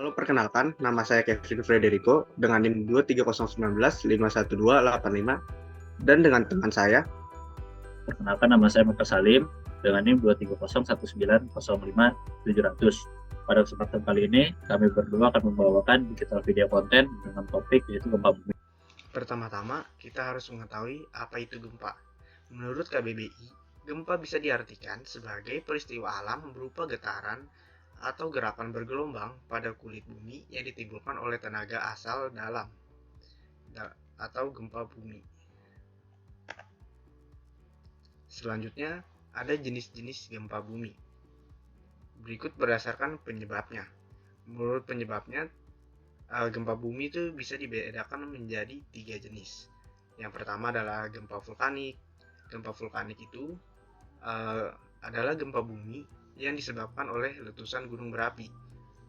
Perkenalkan, nama saya Kevin Frederico dengan NIM 23019512585 dan dengan teman saya. Perkenalkan, nama saya Mekar Salim dengan NIM 23019055700. Pada kesempatan kali ini, kami berdua akan membawakan digital video konten dengan topik yaitu gempa bumi. Pertama-tama, kita harus mengetahui apa itu gempa. Menurut KBBI, gempa bisa diartikan sebagai peristiwa alam berupa getaran atau gerakan bergelombang pada kulit bumi yang ditimbulkan oleh tenaga asal dalam atau gempa bumi. Selanjutnya, ada jenis-jenis gempa bumi. Berikut berdasarkan penyebabnya. Menurut penyebabnya, gempa bumi itu bisa dibedakan menjadi 3 jenis. Yang pertama adalah gempa vulkanik. Gempa vulkanik itu adalah gempa bumi yang disebabkan oleh letusan gunung berapi.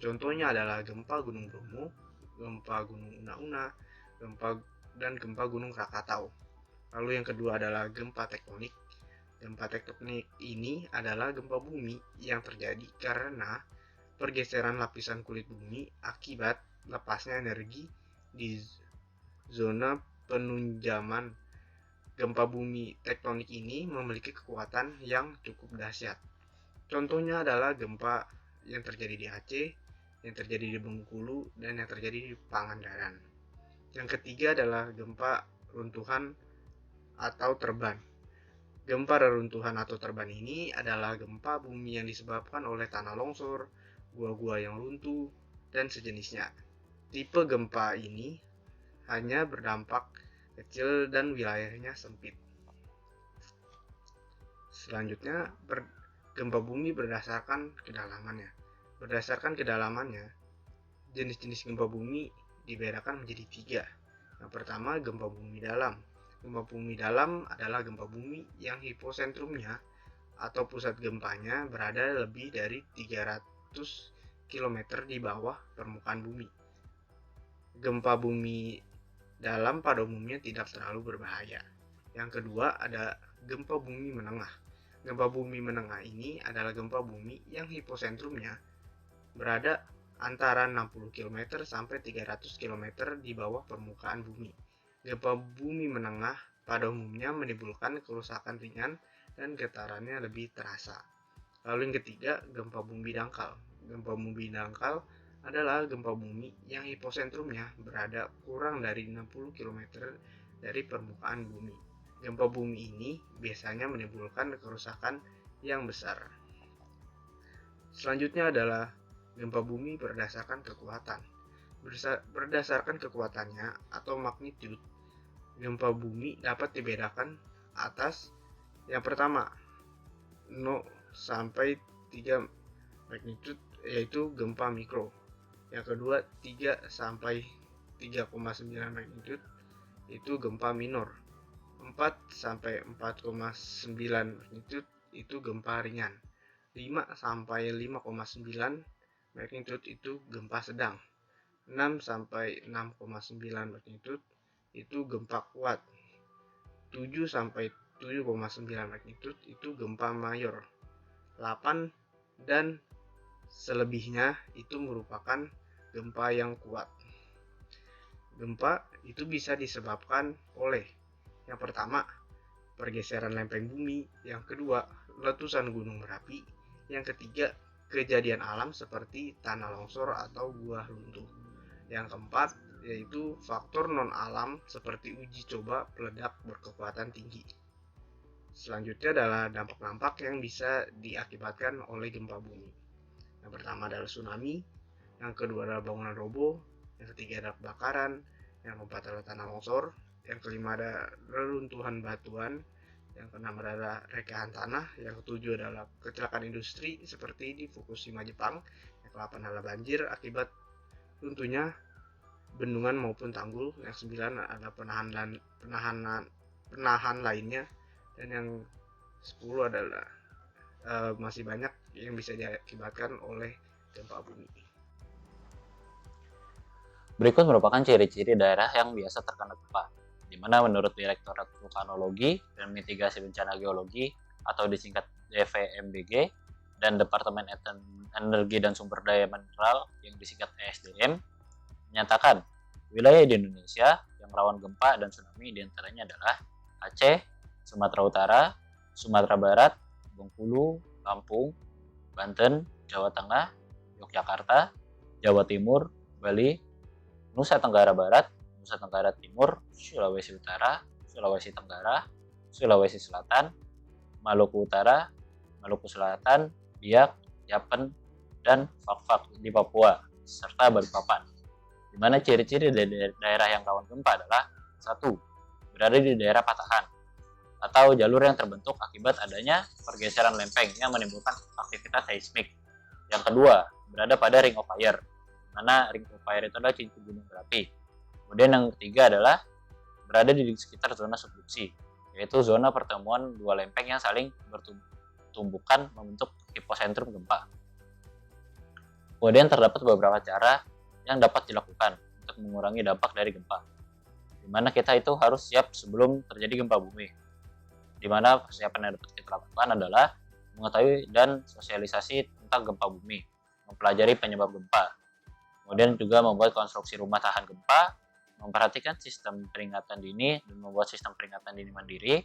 Contohnya adalah gempa Gunung Bromo, gempa Gunung Una-Una, dan gempa Gunung Krakatau. Lalu yang kedua adalah gempa tektonik. Gempa tektonik ini adalah gempa bumi yang terjadi karena pergeseran lapisan kulit bumi akibat lepasnya energi di zona penunjaman. Gempa bumi tektonik ini memiliki kekuatan yang cukup dahsyat. Contohnya adalah gempa yang terjadi di Aceh, yang terjadi di Bengkulu, dan yang terjadi di Pangandaran. Yang ketiga adalah gempa runtuhan atau terban. Gempa reruntuhan atau terban ini adalah gempa bumi yang disebabkan oleh tanah longsor, gua-gua yang runtuh, dan sejenisnya. Tipe gempa ini hanya berdampak kecil dan wilayahnya sempit. Selanjutnya, gempa bumi berdasarkan kedalamannya. Berdasarkan kedalamannya, jenis-jenis gempa bumi dibedakan menjadi 3. Yang pertama, gempa bumi dalam. Gempa bumi dalam adalah gempa bumi yang hiposentrumnya atau pusat gempanya berada lebih dari 300 km di bawah permukaan bumi. Gempa bumi dalam pada umumnya tidak terlalu berbahaya. Yang kedua, ada gempa bumi menengah. Gempa bumi menengah ini adalah gempa bumi yang hiposentrumnya berada antara 60 km sampai 300 km di bawah permukaan bumi. Gempa bumi menengah pada umumnya menimbulkan kerusakan ringan dan getarannya lebih terasa. Lalu yang ketiga, gempa bumi dangkal. Gempa bumi dangkal adalah gempa bumi yang hiposentrumnya berada kurang dari 60 km dari permukaan bumi. Gempa bumi ini biasanya menimbulkan kerusakan yang besar. Selanjutnya adalah gempa bumi berdasarkan kekuatan. Berdasarkan kekuatannya atau magnitude, gempa bumi dapat dibedakan atas yang pertama 0 sampai 3 magnitude yaitu gempa mikro. Yang kedua 3 sampai 3,9 magnitude itu gempa minor. 4 sampai 4,9 magnitude itu gempa ringan. 5 sampai 5,9 magnitude itu gempa sedang. 6 sampai 6,9 magnitude itu gempa kuat. 7 sampai 7,9 magnitude itu gempa mayor. 8 dan selebihnya itu merupakan gempa yang kuat. Gempa itu bisa disebabkan oleh yang pertama, pergeseran lempeng bumi. Yang kedua, letusan gunung berapi. Yang ketiga, kejadian alam seperti tanah longsor atau gua runtuh. Yang keempat, yaitu faktor non-alam seperti uji coba peledak berkekuatan tinggi. Selanjutnya adalah dampak-dampak yang bisa diakibatkan oleh gempa bumi. Yang pertama adalah tsunami, yang kedua adalah bangunan roboh, yang ketiga adalah kebakaran, yang keempat adalah tanah longsor, yang kelima ada reruntuhan batuan, yang keenam adalah rekahan tanah, yang ketujuh adalah kecelakaan industri seperti di Fukushima, Jepang, yang ke-8 adalah banjir akibat runtuhnya bendungan maupun tanggul, yang 9 adalah penahan lainnya, dan yang 10 adalah masih banyak yang bisa diakibatkan oleh gempa bumi. Berikut merupakan ciri-ciri daerah yang biasa terkena gempa, di mana menurut Direktorat Vulkanologi dan Mitigasi Bencana Geologi atau disingkat DVMBG, dan Departemen Energi dan Sumber Daya Mineral yang disingkat ESDM menyatakan wilayah di Indonesia yang rawan gempa dan tsunami diantaranya adalah Aceh, Sumatera Utara, Sumatera Barat, Bengkulu, Lampung, Banten, Jawa Tengah, Yogyakarta, Jawa Timur, Bali, Nusa Tenggara Barat, Nusa Tenggara Timur, Sulawesi Utara, Sulawesi Tenggara, Sulawesi Selatan, Maluku Utara, Maluku Selatan, Biak, Yapen, dan Fak-Fak di Papua, serta Balikpapan. Di mana ciri-ciri dari daerah yang rawan gempa adalah 1. Berada di daerah patahan atau jalur yang terbentuk akibat adanya pergeseran lempeng yang menimbulkan aktivitas seismik. Yang kedua, berada pada ring of fire, di mana ring of fire itu adalah cincin gunung berapi. Kemudian yang ketiga adalah berada di sekitar zona subduksi, yaitu zona pertemuan dua lempeng yang saling bertumbukan membentuk hiposentrum gempa. Kemudian terdapat beberapa cara yang dapat dilakukan untuk mengurangi dampak dari gempa, di mana kita itu harus siap sebelum terjadi gempa bumi. Di mana persiapan yang dapat kita lakukan adalah mengetahui dan sosialisasi tentang gempa bumi, mempelajari penyebab gempa, kemudian juga membuat konstruksi rumah tahan gempa, memperhatikan sistem peringatan dini dan membuat sistem peringatan dini mandiri,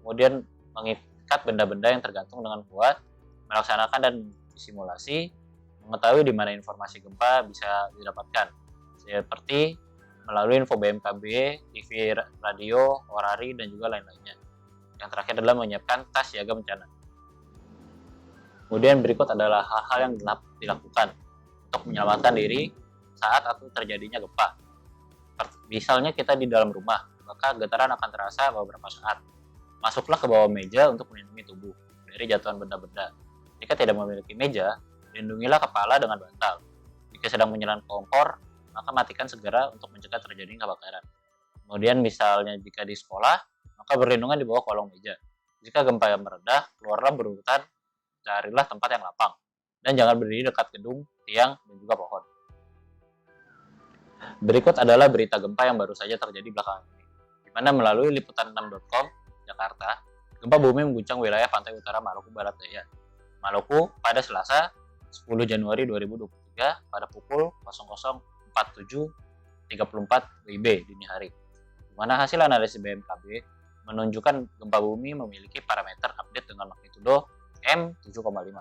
kemudian mengikat benda-benda yang tergantung dengan kuat, melaksanakan dan simulasi, mengetahui di mana informasi gempa bisa didapatkan, seperti melalui info BMKB, TV, radio, orari, dan juga lain-lainnya. Yang terakhir adalah menyiapkan tas siaga bencana. Kemudian berikut adalah hal-hal yang dapat dilakukan untuk menyelamatkan diri saat atau terjadinya gempa. Misalnya kita di dalam rumah, maka getaran akan terasa beberapa saat. Masuklah ke bawah meja untuk melindungi tubuh dari jatuhan benda-benda. Jika tidak memiliki meja, lindungilah kepala dengan bantal. Jika sedang menyalakan kompor, maka matikan segera untuk mencegah terjadinya kebakaran. Kemudian misalnya jika di sekolah, maka berlindungan di bawah kolong meja. Jika gempa yang meredah, keluarlah berurutan, carilah tempat yang lapang, dan jangan berdiri dekat gedung, tiang, dan juga pohon. Berikut adalah berita gempa yang baru saja terjadi belakangan ini, di mana melalui liputan6.com, Jakarta, gempa bumi mengguncang wilayah pantai utara Maluku Barat Daya, Maluku pada Selasa 10 Januari 2023 pada pukul 00.47.34 WIB dini hari. Di mana hasil analisis BMKB menunjukkan gempa bumi memiliki parameter update dengan magnitudo M7,5.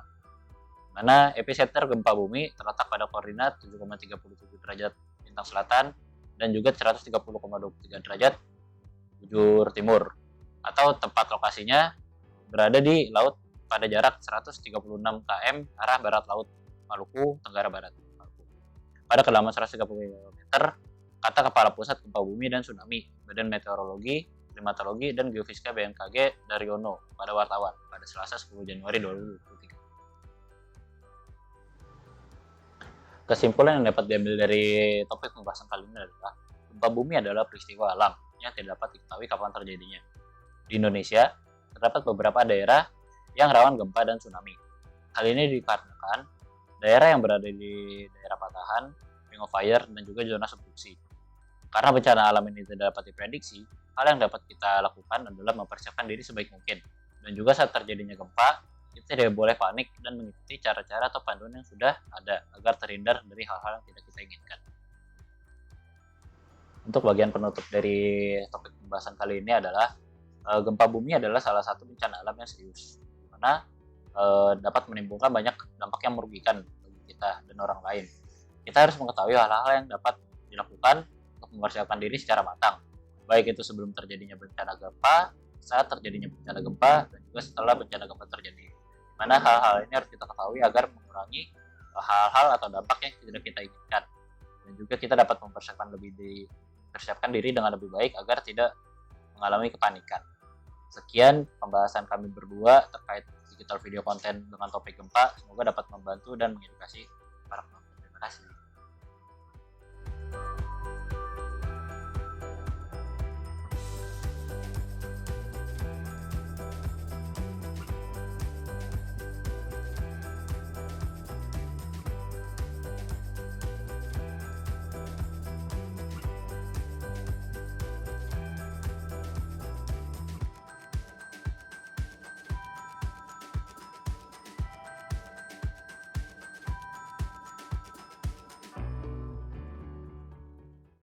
Mana epicenter gempa bumi terletak pada koordinat 7,37 derajat bintang selatan dan juga 130,23 derajat bujur timur, atau tempat lokasinya berada di laut pada jarak 136 km arah barat laut Maluku Tenggara Barat. Pada kedalaman 130 km, kata Kepala Pusat Gempa Bumi dan Tsunami Badan Meteorologi, Klimatologi, dan Geofisika BMKG Daryono pada wartawan pada Selasa 10 Januari 2023. Kesimpulan yang dapat diambil dari topik pembahasan kali ini adalah gempa bumi adalah peristiwa alam yang tidak dapat diketahui kapan terjadinya. Di Indonesia, terdapat beberapa daerah yang rawan gempa dan tsunami. Hal ini dikarenakan daerah yang berada di daerah patahan, ring of fire, dan juga zona subduksi. Karena bencana alam ini tidak dapat diprediksi, hal yang dapat kita lakukan adalah mempersiapkan diri sebaik mungkin. Dan juga saat terjadinya gempa, kita tidak boleh panik dan mengikuti cara-cara atau panduan yang sudah ada agar terhindar dari hal-hal yang tidak kita inginkan. Untuk bagian penutup dari topik pembahasan kali ini adalah gempa bumi adalah salah satu bencana alam yang serius, di mana dapat menimbulkan banyak dampak yang merugikan bagi kita dan orang lain. Kita harus mengetahui hal-hal yang dapat dilakukan untuk mempersiapkan diri secara matang, baik itu sebelum terjadinya bencana gempa, saat terjadinya bencana gempa, dan juga setelah bencana gempa terjadi. Mana hal-hal ini harus kita ketahui agar mengurangi hal-hal atau dampak yang tidak kita inginkan, dan juga kita dapat mempersiapkan diri dengan lebih baik agar tidak mengalami kepanikan. Sekian pembahasan kami berdua terkait digital video konten dengan topik gempa. Semoga dapat membantu dan mengedukasi para penonton. Terima kasih.